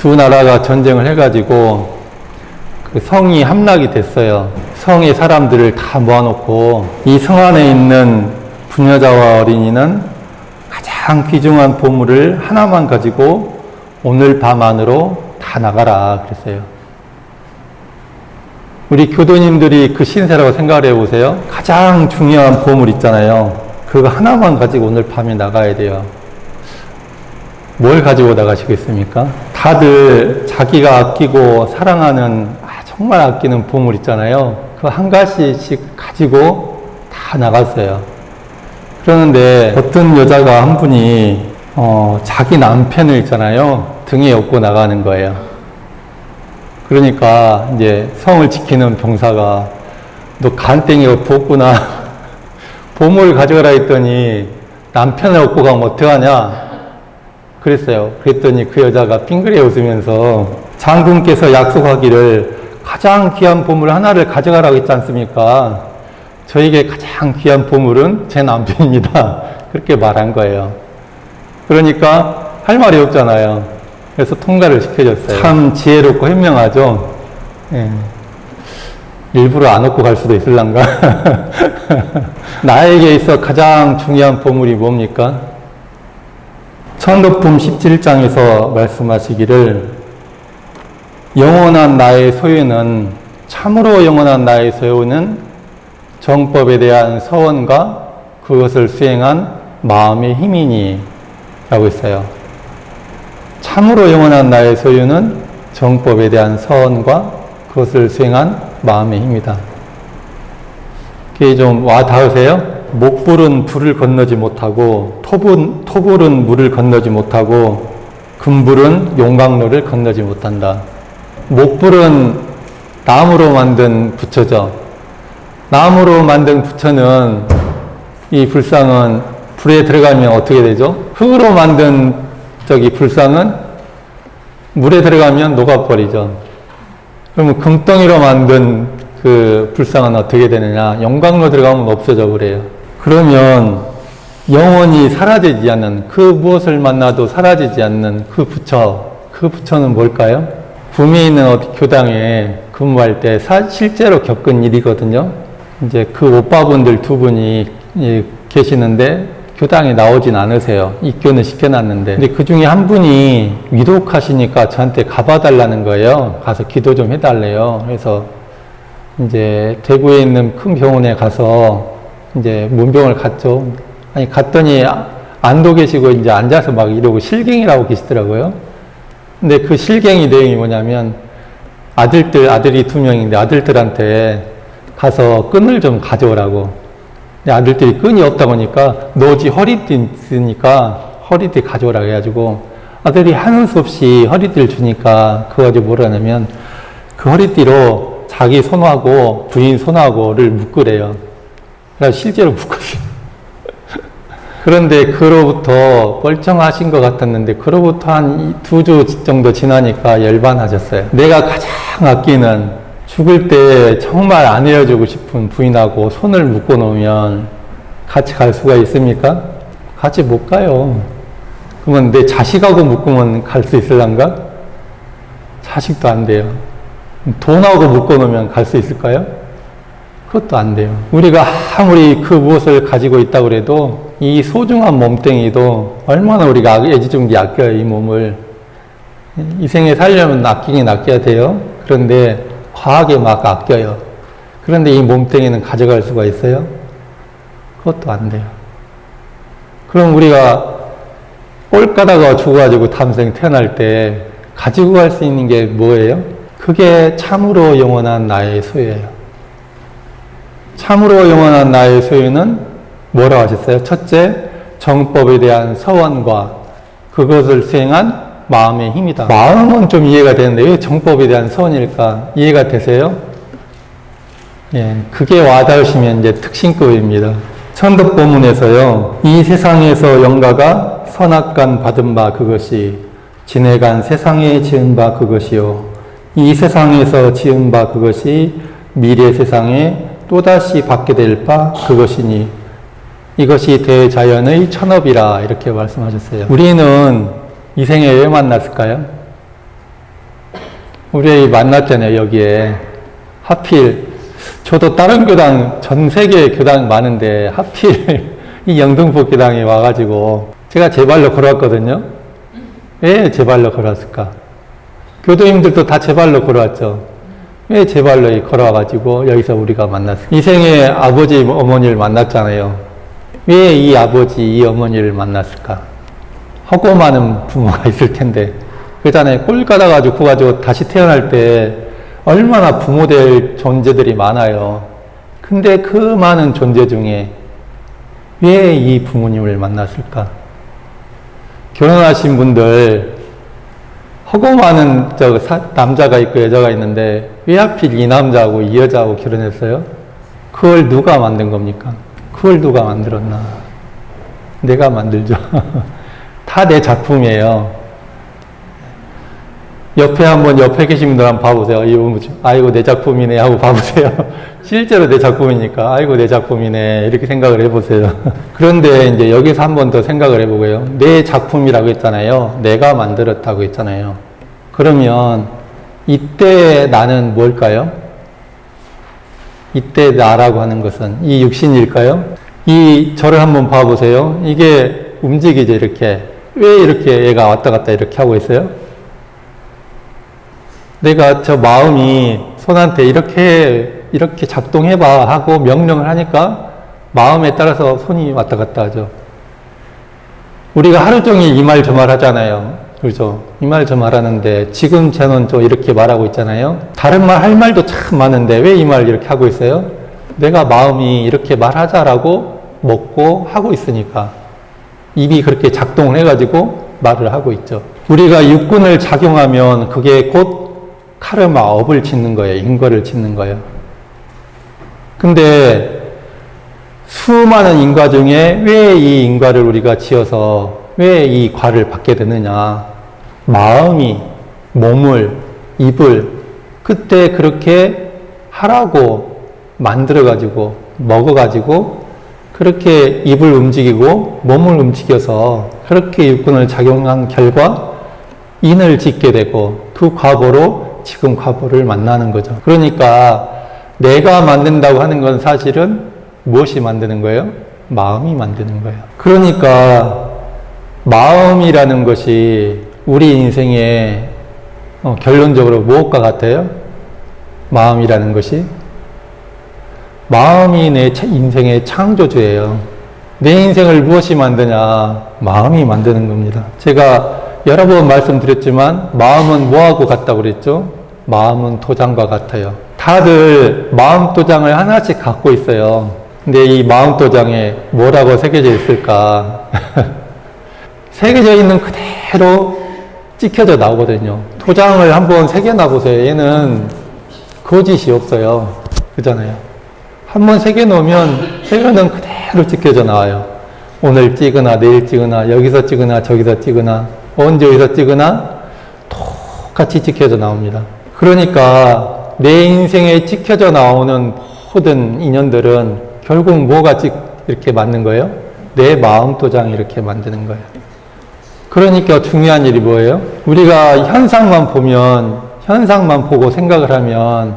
두 나라가 전쟁을 해가지고 그 성이 함락이 됐어요. 성의 사람들을 다 모아놓고 이 성 안에 있는 부녀자와 어린이는 가장 귀중한 보물을 하나만 가지고 오늘 밤 안으로 다 나가라 그랬어요. 우리 교도님들이 그 신세라고 생각을 해보세요. 가장 중요한 보물 있잖아요. 그거 하나만 가지고 오늘 밤에 나가야 돼요. 뭘 가지고 나가시겠습니까? 다들 자기가 아끼고 사랑하는 정말 아끼는 보물 있잖아요. 그 한 가지씩 가지고 다 나갔어요. 그러는데 어떤 여자가 한 분이 자기 남편을 있잖아요. 등에 업고 나가는 거예요. 그러니까 이제 성을 지키는 병사가 너 간땡이가 부었구나. 보물을 가져가라 했더니 남편을 업고 가면 어떡하냐 그랬어요. 그랬더니 그 여자가 빙그레 웃으면서 장군께서 약속하기를 가장 귀한 보물 하나를 가져가라고 했지 않습니까? 저에게 가장 귀한 보물은 제 남편입니다. 그렇게 말한 거예요. 그러니까 할 말이 없잖아요. 그래서 통과를 시켜줬어요. 참 지혜롭고 현명하죠. 예. 일부러 안 얻고 갈 수도 있을란가? 나에게 있어 가장 중요한 보물이 뭡니까? 천도품 17장에서 말씀하시기를 영원한 나의 소유는 참으로 영원한 나의 소유는 정법에 대한 서원과 그것을 수행한 마음의 힘이니 라고 했어요. 참으로 영원한 나의 소유는 정법에 대한 서원과 그것을 수행한 마음의 힘이다. 그게 좀 와 닿으세요? 목불은 불을 건너지 못하고 토불은 물을 건너지 못하고 금불은 용광로를 건너지 못한다. 목불은 나무로 만든 부처죠. 나무로 만든 부처는 이 불상은 불에 들어가면 어떻게 되죠? 흙으로 만든 불상은 물에 들어가면 녹아버리죠. 그러면 금덩이로 만든 그 불상은 어떻게 되느냐? 용광로 들어가면 없어져 버려요. 그러면 영원히 사라지지 않는 그 무엇을 만나도 사라지지 않는 그 부처는 뭘까요? 구미에 있는 어디 교당에 근무할 때 실제로 겪은 일이거든요. 이제 그 오빠분들 두 분이 계시는데 교당에 나오진 않으세요. 입교는 시켜놨는데. 근데 그 중에 한 분이 위독하시니까 저한테 가봐달라는 거예요. 가서 기도 좀 해달래요. 그래서 이제 대구에 있는 큰 병원에 가서 이제 문병을 갔죠. 아니, 갔더니 안도 계시고 이제 앉아서 막 이러고 실갱이라고 계시더라고요. 근데 그 실갱이 내용이 뭐냐면 아들이 2명인데 아들들한테 가서 끈을 좀 가져오라고. 근데 아들들이 끈이 없다 보니까 너지 허리띠 있으니까 허리띠 가져오라고 해가지고 아들이 하는 수 없이 허리띠를 주니까 그거 가지고 뭐라 하냐면 그 허리띠로 자기 손하고 부인 손하고를 묶으래요. 그래서 실제로 묶었어요. 그런데 그로부터 멀쩡하신 것 같았는데 그로부터 한 2주 정도 지나니까 열반하셨어요. 내가 가장 아끼는 죽을 때 정말 안 헤어지고 싶은 부인하고 손을 묶어 놓으면 같이 갈 수가 있습니까? 같이 못 가요. 그러면 내 자식하고 묶으면 갈 수 있을란가? 자식도 안 돼요. 돈하고 묶어 놓으면 갈 수 있을까요? 그것도 안 돼요. 우리가 아무리 그 무엇을 가지고 있다고 그래도 이 소중한 몸뚱이도 얼마나 우리가 애지중지 아껴요, 이 몸을. 이 생에 살려면 아끼긴 아껴야 돼요. 그런데 과하게 막 아껴요. 그런데 이 몸뚱이는 가져갈 수가 있어요? 그것도 안 돼요. 그럼 우리가 꼴 까다가 죽어가지고 다음 생 태어날 때 가지고 갈 수 있는 게 뭐예요? 그게 참으로 영원한 나의 소유예요. 참으로 영원한 나의 소유는 뭐라고 하셨어요? 첫째, 정법에 대한 서원과 그것을 수행한 마음의 힘이다. 마음은 좀 이해가 되는데 왜 정법에 대한 서원일까? 이해가 되세요? 예, 그게 와닿으시면 이제 특신급입니다. 천덕법문에서요, 이 세상에서 영가가 선악간 받은 바 그것이 지내간 세상에 지은 바 그것이요, 이 세상에서 지은 바 그것이 미래 세상에 또다시 받게 될 바 그것이니 이것이 대자연의 천업이라 이렇게 말씀하셨어요. 우리는 이 생에 왜 만났을까요? 우리 애기 만났잖아요, 여기에. 하필, 저도 다른 교당, 전 세계 교당 많은데, 하필 이 영등포 교당에 와가지고, 제가 제 발로 걸어왔거든요. 왜 제 발로 걸어왔을까? 교도님들도 다 제 발로 걸어왔죠. 왜 제 발로 걸어와가지고, 여기서 우리가 만났어요. 이 생에 아버지, 어머니를 만났잖아요. 왜 이 아버지, 이 어머니를 만났을까? 허고 많은 부모가 있을 텐데, 그잖아요. 꼴 까다가지고 구가지고 다시 태어날 때 얼마나 부모 될 존재들이 많아요. 근데 그 많은 존재 중에 왜 이 부모님을 만났을까? 결혼하신 분들 허고 많은 남자가 있고 여자가 있는데 왜 하필 이 남자하고 이 여자하고 결혼했어요? 그걸 누가 만든 겁니까? 그걸 누가 만들었나? 내가 만들죠. 다 내 작품이에요. 옆에 계신 분들 한번 봐보세요. 아이고, 내 작품이네 하고 봐보세요. 실제로 내 작품이니까, 아이고, 내 작품이네. 이렇게 생각을 해보세요. 그런데 이제 여기서 한 번 더 생각을 해보고요. 내 작품이라고 했잖아요. 내가 만들었다고 했잖아요. 그러면, 이때 나는 뭘까요? 이때 나라고 하는 것은 이 육신일까요? 저를 한번 봐보세요. 이게 움직이죠, 이렇게. 왜 이렇게 얘가 왔다 갔다 이렇게 하고 있어요? 내가 저 마음이 손한테 이렇게 작동해봐 하고 명령을 하니까 마음에 따라서 손이 왔다 갔다 하죠. 우리가 하루 종일 이 말 저 말 하잖아요. 그렇죠? 이 말 저 말 하는데 지금 저는 또 이렇게 말하고 있잖아요. 다른 말 할 말도 참 많은데 왜 이 말 이렇게 하고 있어요? 내가 마음이 이렇게 말하자라고 먹고 하고 있으니까 입이 그렇게 작동을 해가지고 말을 하고 있죠. 우리가 육군을 작용하면 그게 곧 카르마, 업을 짓는 거예요. 인과를 짓는 거예요. 근데 수많은 인과 중에 왜 이 인과를 우리가 지어서 왜 이 과를 받게 되느냐? 마음이 몸을, 입을 그때 그렇게 하라고 만들어가지고 먹어가지고 그렇게 입을 움직이고 몸을 움직여서 그렇게 육군을 작용한 결과 인을 짓게 되고 그 과보로 지금 과보를 만나는 거죠. 그러니까 내가 만든다고 하는 건 사실은 무엇이 만드는 거예요? 마음이 만드는 거예요. 그러니까 마음이라는 것이 우리 인생의 결론적으로 무엇과 같아요? 마음이라는 것이 마음이 내 인생의 창조주예요. 내 인생을 무엇이 만드냐? 마음이 만드는 겁니다. 제가 여러 번 말씀드렸지만 마음은 뭐하고 같다고 그랬죠? 마음은 도장과 같아요. 다들 마음 도장을 하나씩 갖고 있어요. 근데 이 마음 도장에 뭐라고 새겨져 있을까? 새겨져 있는 그대로 찍혀져 나오거든요. 도장을 한번 새겨놔 보세요. 얘는 거짓이 없어요. 그잖아요. 한번 새겨놓으면 새겨놓은 그대로 찍혀져 나와요. 오늘 찍으나 내일 찍으나 여기서 찍으나 저기서 찍으나 언제 어디서 찍으나 똑같이 찍혀져 나옵니다. 그러니까 내 인생에 찍혀져 나오는 모든 인연들은 결국 뭐가 이렇게 맞는 거예요? 내 마음 도장이 이렇게 만드는 거예요. 그러니까 중요한 일이 뭐예요? 우리가 현상만 보고 생각을 하면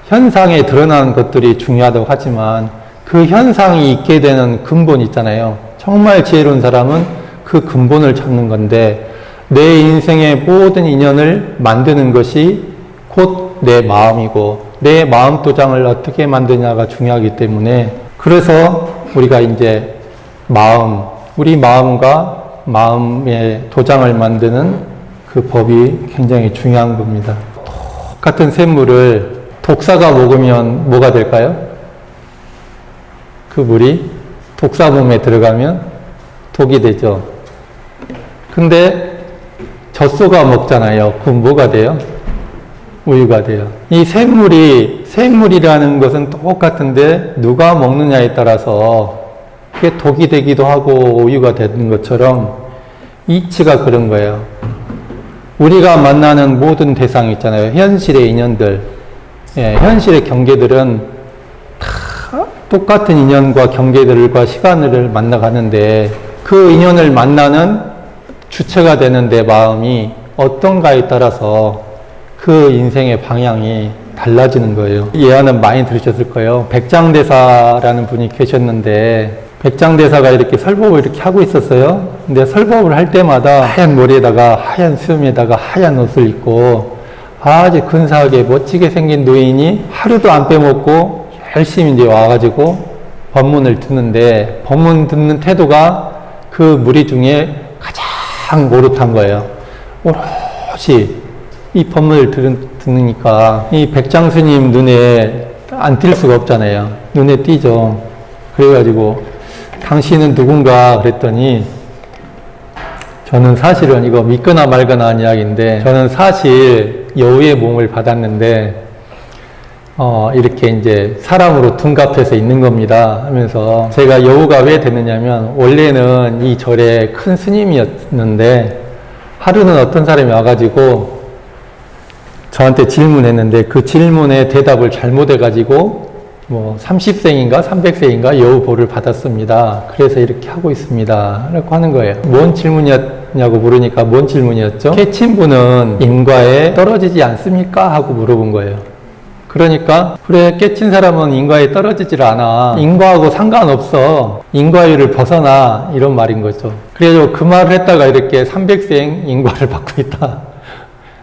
현상에 드러나는 것들이 중요하다고 하지만 그 현상이 있게 되는 근본 있잖아요. 정말 지혜로운 사람은 그 근본을 찾는 건데 내 인생의 모든 인연을 만드는 것이 곧 내 마음이고 내 마음 도장을 어떻게 만드냐가 중요하기 때문에 그래서 우리가 이제 우리 마음과 마음의 도장을 만드는 그 법이 굉장히 중요한 겁니다. 똑같은 샘물을 독사가 먹으면 뭐가 될까요? 그 물이 독사 몸에 들어가면 독이 되죠. 근데 젖소가 먹잖아요. 그럼 뭐가 돼요? 우유가 돼요. 이 샘물이라는 것은 똑같은데 누가 먹느냐에 따라서 그게 독이 되기도 하고 우유가 되는 것처럼 이치가 그런 거예요. 우리가 만나는 모든 대상 있잖아요. 현실의 인연들, 현실의 경계들은 다 똑같은 인연과 경계들과 시간을 만나가는데 그 인연을 만나는 주체가 되는 내 마음이 어떤가에 따라서 그 인생의 방향이 달라지는 거예요. 예화는 많이 들으셨을 거예요. 백장대사라는 분이 계셨는데 백장대사가 이렇게 설법을 이렇게 하고 있었어요. 근데 설법을 할 때마다 하얀 머리에다가 하얀 수염에다가 하얀 옷을 입고 아주 근사하게 멋지게 생긴 노인이 하루도 안 빼먹고 열심히 이제 와가지고 법문을 듣는데 법문 듣는 태도가 그 무리 중에 가장 오롯한 거예요. 오롯이 이 법문을 듣으니까 이 백장스님 눈에 안 띌 수가 없잖아요. 눈에 띄죠. 그래가지고 당신은 누군가 그랬더니 저는 사실은 이거 믿거나 말거나 한 이야기인데 저는 사실 여우의 몸을 받았는데 이렇게 이제 사람으로 둔갑해서 있는 겁니다 하면서 제가 여우가 왜 됐느냐면 원래는 이 절에 큰 스님이었는데 하루는 어떤 사람이 와가지고 저한테 질문했는데 그 질문에 대답을 잘못해가지고 뭐 30생인가 300세인가 여우보를 받았습니다. 그래서 이렇게 하고 있습니다. 라고 하는 거예요. 뭔 질문이었냐고 물으니까 뭔 질문이었죠? 깨친 분은 인과에 떨어지지 않습니까? 하고 물어본 거예요. 그러니까 그래 깨친 사람은 인과에 떨어지질 않아. 인과하고 상관없어. 인과위를 벗어나. 이런 말인 거죠. 그래서 그 말을 했다가 이렇게 300생 인과를 받고 있다.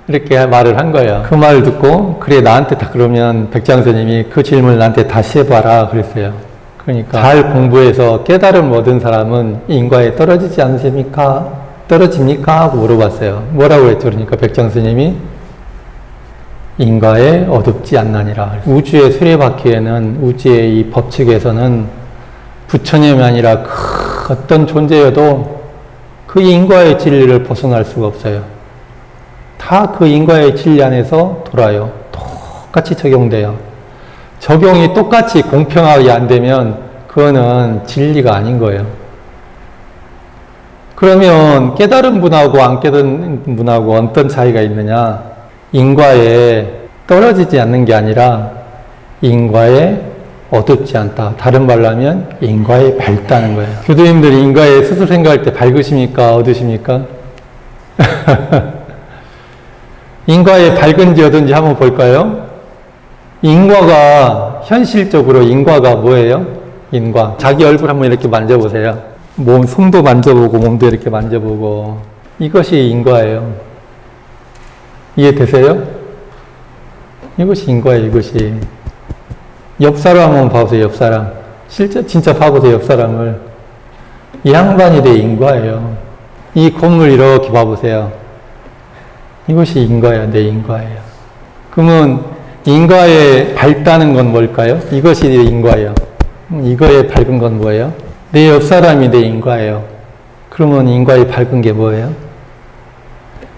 이렇게 말을 한 거예요. 그 말을 듣고 그래 나한테 다 그러면 백장스님이 그 질문을 나한테 다시 해봐라 그랬어요. 그러니까 잘 공부해서 깨달음 얻은 사람은 인과에 떨어지지 않습니까? 떨어집니까? 하고 물어봤어요. 뭐라고 했죠? 그러니까 백장스님이 인과에 어둡지 않나니라. 우주의 수레바퀴에는 우주의 이 법칙에서는 부처님이 아니라 그 어떤 존재여도 그 인과의 진리를 벗어날 수가 없어요. 다 그 인과의 진리 안에서 돌아요. 똑같이 적용돼요. 적용이 똑같이 공평하게 안 되면 그거는 진리가 아닌 거예요. 그러면 깨달은 분하고 안 깨달은 분하고 어떤 차이가 있느냐? 인과에 떨어지지 않는 게 아니라 인과에 어둡지 않다. 다른 말로 하면 인과에 밝다는 거예요. 교도님들이 인과에 스스로 생각할 때 밝으십니까? 어두십니까? 인과에 밝은지 어두운지 한번 볼까요? 인과가 현실적으로 인과가 뭐예요? 인과. 자기 얼굴 한번 이렇게 만져보세요. 손도 만져보고 몸도 이렇게 만져보고 이것이 인과예요. 이해되세요? 이것이 인과예요. 이것이. 옆 사람 한번 봐보세요. 옆 사람. 진짜 봐보세요. 옆 사람을. 이 양반이 내 인과예요. 이 건물 이렇게 봐보세요. 이것이 인과야, 내 인과예요. 그러면 인과에 밝다는 건 뭘까요? 이것이 내 인과예요. 이거에 밝은 건 뭐예요? 내 옆 사람이 내 인과예요. 그러면 인과에 밝은 게 뭐예요?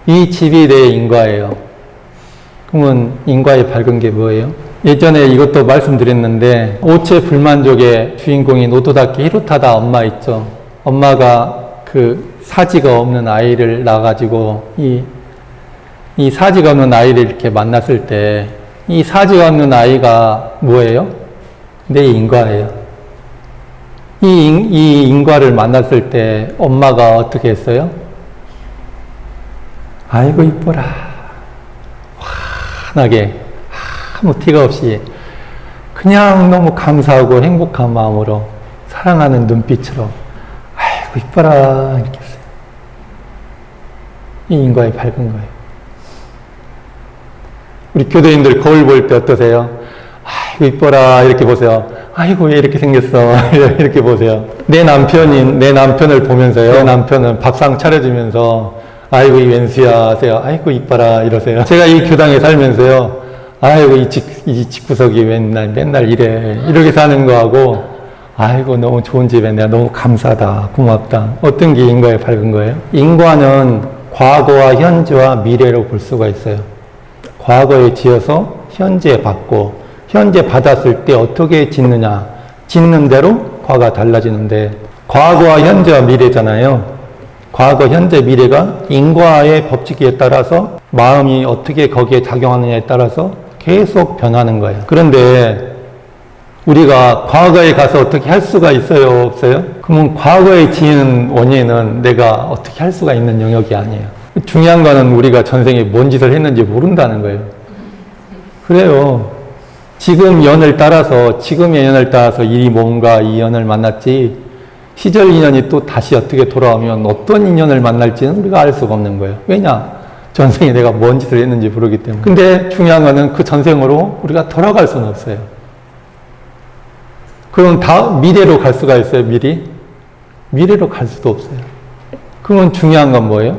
이 집이 내 인과예요. 그러면 인과에 밝은 게 뭐예요? 예전에 이것도 말씀드렸는데 오체 불만족의 주인공인 오토다케 히로타다 엄마 있죠. 엄마가 그 사지가 없는 아이를 낳아가지고 이 사지가 없는 아이를 이렇게 만났을 때 이 사지가 없는 아이가 뭐예요? 내 인과예요. 이 인과를 만났을 때 엄마가 어떻게 했어요? 아이고 이뻐라. 환하게 아무 티가 없이 그냥 너무 감사하고 행복한 마음으로 사랑하는 눈빛으로 아이고 이뻐라 이렇게 했어요. 이 인과에 밝은 거예요. 우리 교도님들 거울 볼 때 어떠세요? 아이고 이뻐라 이렇게 보세요. 아이고 왜 이렇게 생겼어 이렇게 보세요. 내 남편을 보면서요. 내 남편은 밥상 차려주면서 아이고 이 웬수야 하세요. 아이고 이뻐라 이러세요. 제가 이 교당에 살면서요. 아이고 이 집구석이 맨날 이래 이렇게 사는 거하고 아이고 너무 좋은 집에 내가 너무 감사하다 고맙다. 어떤 게 인과에 밝은 거예요? 인과는 과거와 현재와 미래로 볼 수가 있어요. 과거에 지어서 현재 받고 현재 받았을 때 어떻게 짓느냐 짓는 대로 과가 달라지는데 과거와 현재와 미래잖아요. 과거, 현재, 미래가 인과의 법칙에 따라서 마음이 어떻게 거기에 작용하느냐에 따라서 계속 변하는 거예요. 그런데 우리가 과거에 가서 어떻게 할 수가 있어요? 없어요? 그러면 과거에 지은 원인은 내가 어떻게 할 수가 있는 영역이 아니에요. 중요한 거는 우리가 전생에 뭔 짓을 했는지 모른다는 거예요. 그래요. 지금 연을 따라서, 지금의 연을 따라서 이 몸과 이 연을 만났지, 시절 인연이 또 다시 어떻게 돌아오면 어떤 인연을 만날지는 우리가 알 수가 없는 거예요. 왜냐? 전생에 내가 뭔 짓을 했는지 모르기 때문에. 근데 중요한 거는 그 전생으로 우리가 돌아갈 수는 없어요. 그럼 미래로 갈 수가 있어요, 미리? 미래로 갈 수도 없어요. 그러면 중요한 건 뭐예요?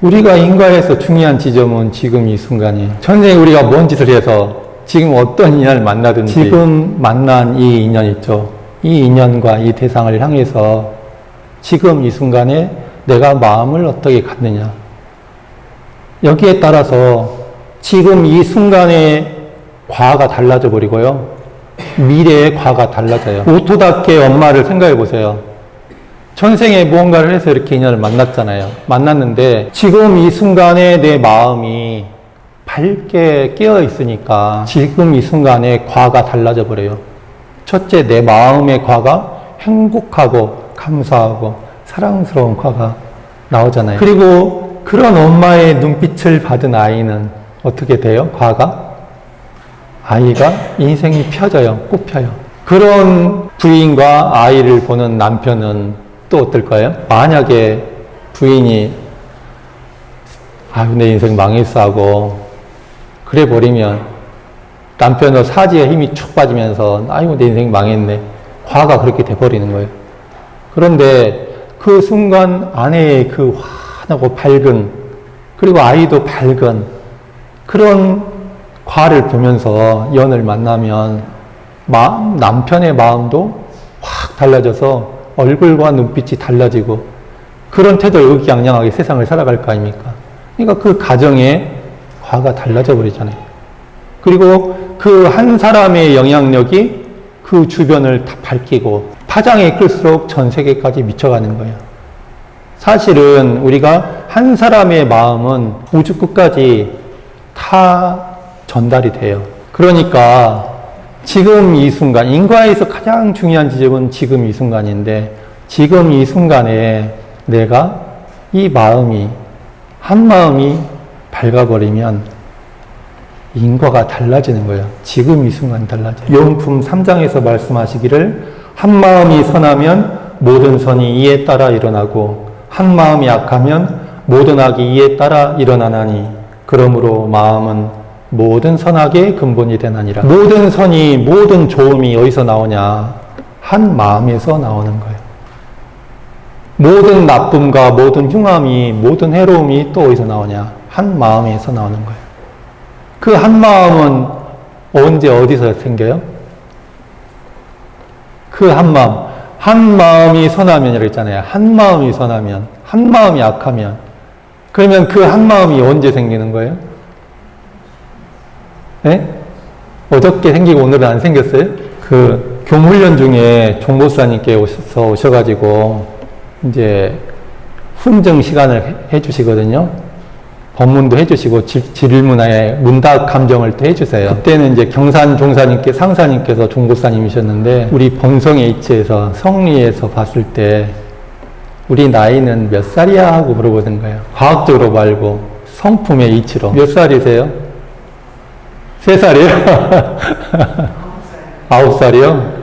우리가 인과에서 중요한 지점은 지금 이 순간이에요. 전생에 우리가 뭔 짓을 해서 지금 어떤 인연을 만나든지 지금 만난 이 인연 있죠. 이 인연과 이 대상을 향해서 지금 이 순간에 내가 마음을 어떻게 갖느냐. 여기에 따라서 지금 이 순간의 과가 달라져 버리고요. 미래의 과가 달라져요. 오토답게 엄마를 생각해 보세요. 전생에 무언가를 해서 이렇게 인연을 만났잖아요. 만났는데 지금 이 순간에 내 마음이 밝게 깨어 있으니까 지금 이 순간에 과가 달라져 버려요. 첫째, 내 마음의 과가 행복하고 감사하고 사랑스러운 과가 나오잖아요. 그리고 그런 엄마의 눈빛을 받은 아이는 어떻게 돼요? 과가? 아이가 인생이 펴져요. 꽃펴요. 그런 부인과 아이를 보는 남편은 또 어떨까요? 만약에 부인이 아유 내 인생 망했어 하고 그래 버리면 남편의 사지에 힘이 축 빠지면서 아이고 내 인생 망했네. 과가 그렇게 돼버리는 거예요. 그런데 그 순간 아내의 그 환하고 밝은 그리고 아이도 밝은 그런 과를 보면서 연을 만나면 남편의 마음도 확 달라져서 얼굴과 눈빛이 달라지고 그런 태도를 의기양양하게 세상을 살아갈 거 아닙니까? 그러니까 그 가정에 과가 달라져 버리잖아요. 그리고 그 한 사람의 영향력이 그 주변을 다 밝히고 파장이 클수록 전 세계까지 미쳐가는 거예요. 사실은 우리가 한 사람의 마음은 우주 끝까지 다 전달이 돼요. 그러니까 지금 이 순간, 인과에서 가장 중요한 지점은 지금 이 순간인데 지금 이 순간에 내가 이 마음이 한 마음이 밝아버리면 인과가 달라지는 거예요. 지금 이 순간 달라져요. 용품 3장에서 말씀하시기를 한 마음이 선하면 모든 선이 이에 따라 일어나고 한 마음이 악하면 모든 악이 이에 따라 일어나나니 그러므로 마음은 모든 선악의 근본이 되나니라. 모든 선이 모든 좋음이 어디서 나오냐? 한 마음에서 나오는 거예요. 모든 나쁨과 모든 흉함이 모든 해로움이 또 어디서 나오냐? 한 마음에서 나오는 거예요. 그 한 마음은 언제 어디서 생겨요? 그 한 마음이 선하면이라고 했잖아요. 한 마음이 선하면, 한 마음이 악하면 그러면 그 한 마음이 언제 생기는 거예요? 네? 어저께 생기고 오늘은 안 생겼어요? 그 교훈훈련 중에 종보사님께 오셔가지고 이제 훈증 시간을 해주시거든요. 법문도 해주시고 질문에 문답 감정을 또 해주세요. 그때는 이제 경산 종사님께 상사님께서 종보사님이셨는데 우리 본성의 이치에서 성리에서 봤을 때 우리 나이는 몇 살이야 하고 물어보는 거예요. 과학적으로 말고 성품의 이치로. 몇 살이세요? 3살이요? 9살이요?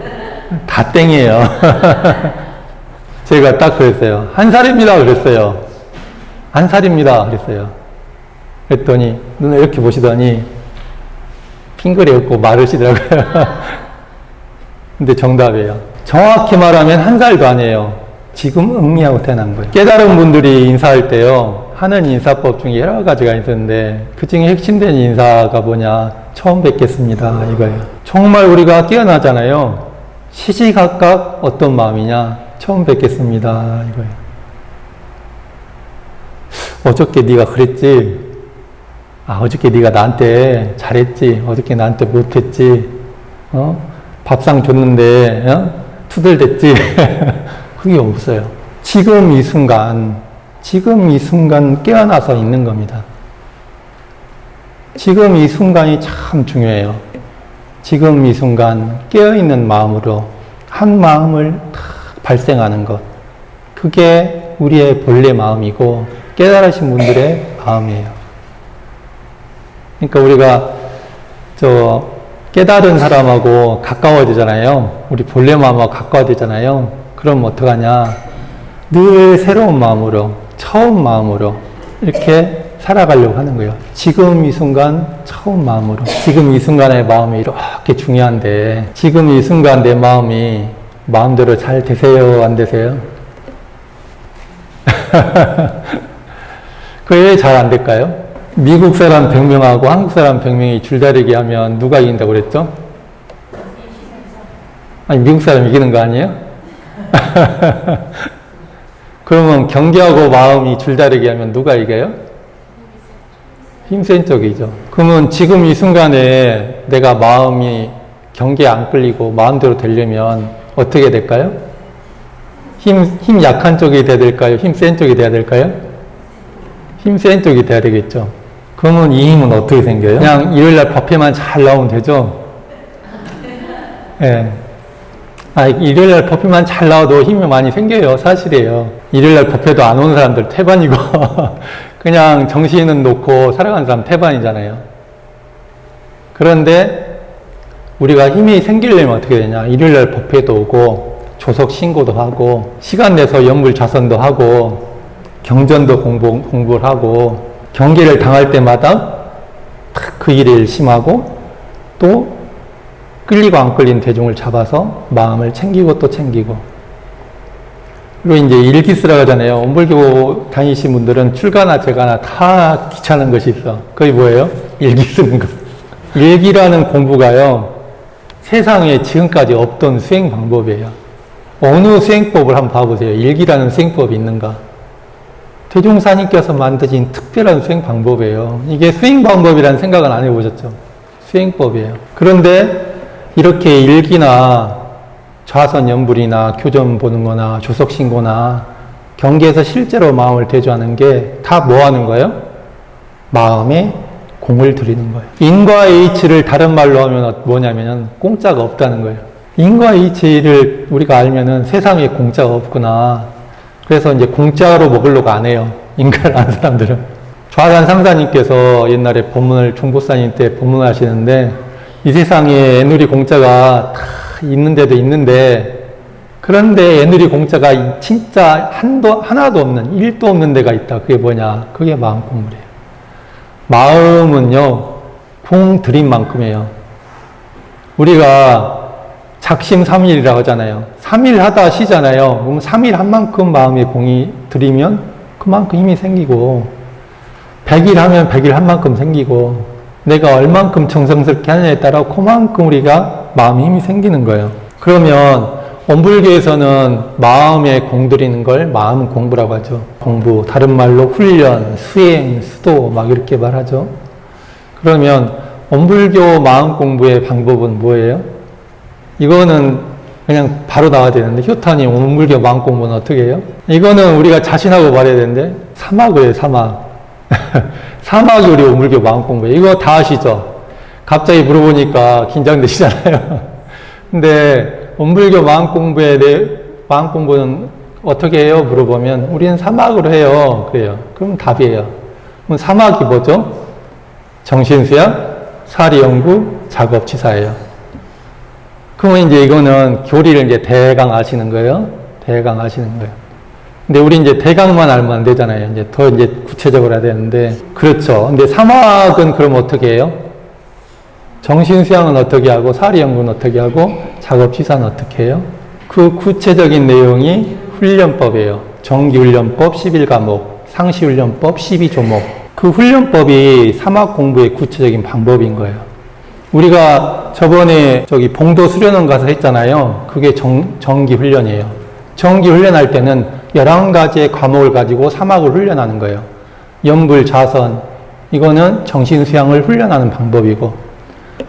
다 땡이에요. 제가 딱 그랬어요. 1살입니다. 그랬어요. 1살입니다. 그랬어요. 그랬더니 눈을 이렇게 보시더니 핑글이 없고 마르시더라고요. 근데 정답이에요. 정확히 말하면 1살도 아니에요. 지금 음미하고 태어난 거예요. 깨달은 분들이 인사할 때요. 하는 인사법 중에 여러 가지가 있는데 그 중에 핵심된 인사가 뭐냐? 처음 뵙겠습니다. 이거예요. 정말 우리가 깨어나잖아요. 시시각각 어떤 마음이냐? 처음 뵙겠습니다. 이거예요. 어저께 네가 그랬지? 어저께 네가 나한테 잘했지? 어저께 나한테 못했지? 밥상 줬는데 투덜댔지? 그게 없어요. 지금 이 순간 깨어나서 있는 겁니다. 지금 이 순간이 참 중요해요. 지금 이 순간 깨어있는 마음으로 한 마음을 탁 발생하는 것. 그게 우리의 본래 마음이고 깨달으신 분들의 마음이에요. 그러니까 우리가 깨달은 사람하고 가까워야 되잖아요. 우리 본래 마음하고 가까워야 되잖아요. 그럼 어떡하냐. 늘 새로운 마음으로, 처음 마음으로 이렇게 살아가려고 하는 거예요. 지금 이 순간 처음 마음으로. 지금 이 순간의 마음이 이렇게 중요한데 지금 이 순간 내 마음이 마음대로 잘 되세요? 안 되세요? 그게 왜 잘 안 될까요? 미국 사람 100명하고 한국 사람 100명이 줄다리기 하면 누가 이긴다고 그랬죠? 아니, 미국 사람 이기는 거 아니에요? 그러면 경계하고 마음이 줄다리기 하면 누가 이겨요? 힘센 쪽이죠. 그러면 지금 이 순간에 내가 마음이 경계에 안 끌리고 마음대로 되려면 어떻게 될까요? 힘 약한 쪽이 돼야 될까요? 힘 센 쪽이 돼야 될까요? 힘 센 쪽이 돼야 되겠죠. 그러면 이 힘은 어떻게 생겨요? 그냥 일요일날 법회만 잘 나오면 되죠? 예. 일요일날 법회만 잘 나와도 힘이 많이 생겨요. 사실이에요. 일요일날 법회도 안 오는 사람들 태반이고, 그냥 정신은 놓고 살아가는 사람 태반이잖아요. 그런데 우리가 힘이 생기려면 어떻게 되냐. 일요일날 법회도 오고, 조석 신고도 하고, 시간 내서 연불 자선도 하고, 경전도 공부를 하고, 경계를 당할 때마다 그 일에 일심하고, 또 끌리고 안 끌린 대중을 잡아서 마음을 챙기고 또 챙기고. 그리고 이제 일기 쓰라고 하잖아요. 온불교 다니신 분들은 출가나 제가나 다 귀찮은 것이 있어. 그게 뭐예요? 일기 쓰는 거. 일기라는 공부가요, 세상에 지금까지 없던 수행 방법이에요. 어느 수행법을 한번 봐보세요. 일기라는 수행법이 있는가? 대종사님께서 만드신 특별한 수행 방법이에요. 이게 수행 방법이라는 생각은 안 해보셨죠? 수행법이에요. 그런데 이렇게 일기나 좌선 연불이나 교전 보는 거나 조석 신고나 경계에서 실제로 마음을 대조하는 게 다 뭐 하는 거예요? 마음에 공을 들이는 거예요. 인과 H를 다른 말로 하면 뭐냐면은 공짜가 없다는 거예요. 인과 H를 우리가 알면은 세상에 공짜가 없구나. 그래서 이제 공짜로 먹으려고 안 해요. 인가를 아는 사람들은. 좌산 상사님께서 옛날에 종보사님 때 법문을 하시는데, 이 세상에 애누리 공짜가 다 있는데도 있는데, 그런데 애누리 공짜가 진짜 하나도 없는, 1도 없는 데가 있다. 그게 뭐냐? 그게 마음 공부래요. 마음은요, 공 들인 만큼이에요. 우리가 작심 3일이라고 하잖아요. 3일 하다 쉬잖아요. 그럼 3일 한 만큼 마음에 공이 들이면 그만큼 힘이 생기고, 100일 하면 100일 한 만큼 생기고, 내가 얼만큼 정성스럽게 하느냐에 따라 그만큼 우리가 마음에 힘이 생기는 거예요. 그러면 원불교에서는 마음에 공들이는 걸 마음 공부라고 하죠. 공부, 다른 말로 훈련, 수행, 수도 막 이렇게 말하죠. 그러면 원불교 마음 공부의 방법은 뭐예요? 이거는 그냥 바로 나와야 되는데, 효탄이 원불교 마음 공부는 어떻게 해요? 이거는 우리가 자신하고 말해야 되는데, 사막을 해요, 사막. 사막이 우리 원불교 마음 공부예요. 이거 다 아시죠? 갑자기 물어보니까 긴장되시잖아요. 근데 원불교 마음 공부는 어떻게 해요? 물어보면 우리는 사막으로 해요. 그래요. 그럼 답이에요. 그럼 사막이 뭐죠? 정신수양, 사리연구, 작업치사예요. 그러면 이제 이거는 교리를 이제 대강 아시는 거예요. 대강 아시는 거예요. 근데 우리 이제 대강만 알면 안 되잖아요. 이제 더 이제 구체적으로 해야 되는데. 그렇죠. 근데 사막은 그럼 어떻게 해요? 정신수양은 어떻게 하고, 사리연구는 어떻게 하고, 작업치사는 어떻게 해요? 그 구체적인 내용이 훈련법이에요. 정기훈련법 11과목, 상시훈련법 12조목. 그 훈련법이 사막 공부의 구체적인 방법인 거예요. 우리가 저번에 봉도 수련원 가서 했잖아요. 그게 정기훈련이에요. 정기훈련할 때는 11가지의 과목을 가지고 사막을 훈련하는 거예요. 연불, 자선, 이거는 정신수양을 훈련하는 방법이고,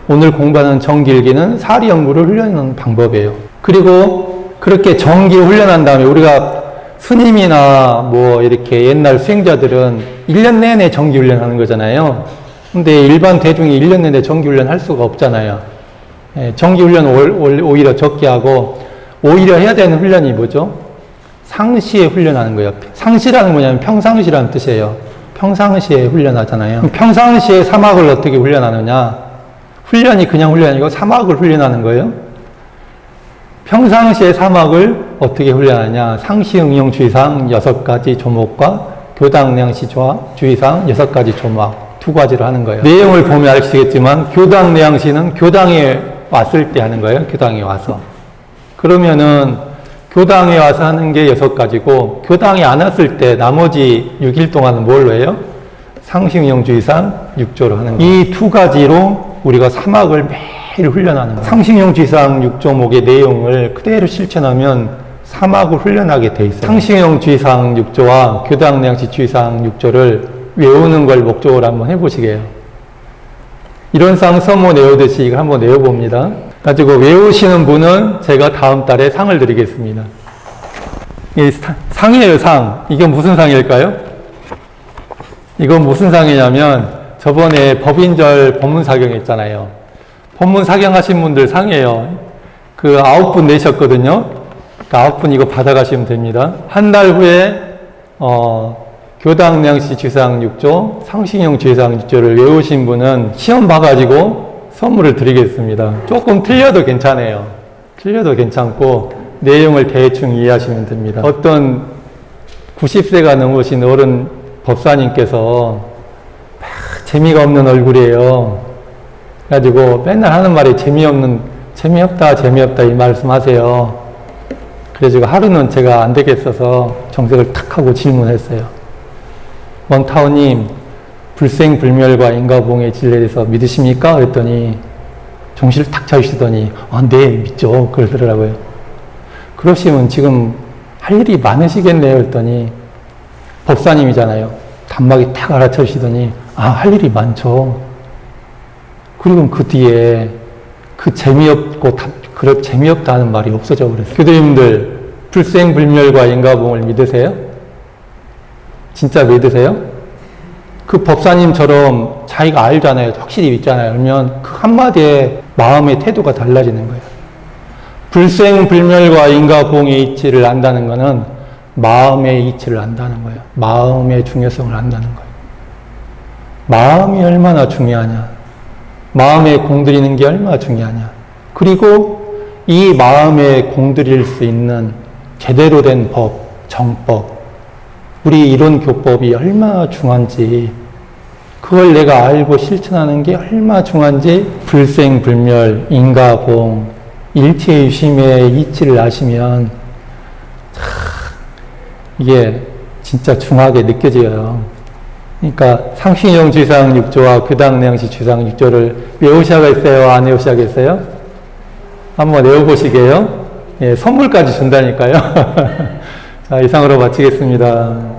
오늘 공부하는 정기일기는 사리연구를 훈련하는 방법이에요. 그리고 그렇게 정기 훈련한 다음에 우리가 스님이나 뭐 이렇게 옛날 수행자들은 1년 내내 정기 훈련하는 거잖아요. 근데 일반 대중이 1년 내내 정기 훈련 할 수가 없잖아요. 정기 훈련 오히려 적게 하고, 오히려 해야 되는 훈련이 뭐죠? 상시에 훈련하는 거예요. 상시라는 뭐냐면 평상시라는 뜻이에요. 평상시에 훈련하잖아요. 평상시에 사막을 어떻게 훈련하느냐? 훈련이 그냥 훈련이 아니고 사막을 훈련하는 거예요. 평상시에 사막을 어떻게 훈련하냐? 상시 응용 주의사항 6가지 조목과 교당 내양시 주의사항 6가지 조목 두 가지로 하는 거예요. 내용을 보면 아시겠지만 교당 내양시는 교당에 왔을 때 하는 거예요. 교당에 와서. 그러면은 교당에 와서 하는 게 6가지고 교당에 안 왔을 때 나머지 6일 동안은 뭘로 해요? 상시 응용 주의사항 6조로 하는 거예요. 이 두 가지로 우리가 사막을 매일 훈련하는 거예요. 상시 응용 주의사항 6조목의 내용을 그대로 실천하면 사막을 훈련하게 돼 있어요. 상시 응용 주의사항 6조와 교당 내양시 주의사항 6조를 외우는 걸 목적으로 한번 해보시게요. 이론상 서모 내우듯이 이걸 한번 내워봅니다. 가지고 외우시는 분은 제가 다음 달에 상을 드리겠습니다. 이 상이에요, 상. 이게 무슨 상일까요? 이건 무슨 상이냐면 저번에 법인절 법문사경 했잖아요. 법문사경 하신 분들 상이에요. 그 9분 내셨거든요. 그 9분 이거 받아가시면 됩니다. 한 달 후에 교당 내양시 주의사항 6조, 상시형 주의사항 6조를 외우신 분은 시험 봐가지고 선물을 드리겠습니다. 조금 틀려도 괜찮아요. 틀려도 괜찮고 내용을 대충 이해하시면 됩니다. 어떤 90세가 넘으신 어른 법사님께서 재미가 없는 얼굴이에요. 그래가지고 맨날 하는 말이 재미없다 이 말씀 하세요. 그래가지고 하루는 제가 안 되겠어서 정색을 탁 하고 질문했어요. 원타오님, 불생불멸과 인과봉의 진리에 대해서 믿으십니까? 그랬더니 정신을 탁 차리시더니 네, 믿죠. 그러더라고요. 그러시면 지금 할 일이 많으시겠네요. 그랬더니 법사님이잖아요. 단박에 탁 알아차리시더니 할 일이 많죠. 그리고 그 뒤에 그 재미없다 하는 말이 없어져 버렸어요. 교도님들, 불생불멸과 인과봉을 믿으세요? 진짜 믿으세요? 그 법사님처럼 자기가 알잖아요. 확실히 믿잖아요. 그러면 그 한마디에 마음의 태도가 달라지는 거예요. 불생불멸과 인과봉의 이치를 안다는 것은 마음의 이치를 안다는 거예요. 마음의 중요성을 안다는 거예요. 마음이 얼마나 중요하냐. 마음에 공들이는 게 얼마나 중요하냐. 그리고 이 마음에 공들일 수 있는 제대로 된 법, 정법, 우리 이론 교법이 얼마나 중요한지, 그걸 내가 알고 실천하는 게 얼마나 중요한지, 불생불멸, 인과봉, 일체유심의 이치를 아시면 이게 진짜 중하게 느껴져요. 그러니까 상시형 주의사항 6조와 교당 내양시 주의사항 6조를 외우셔야겠어요? 안 외우셔야겠어요? 한번 외워보시게요. 예, 선물까지 준다니까요. 자, 이상으로 마치겠습니다.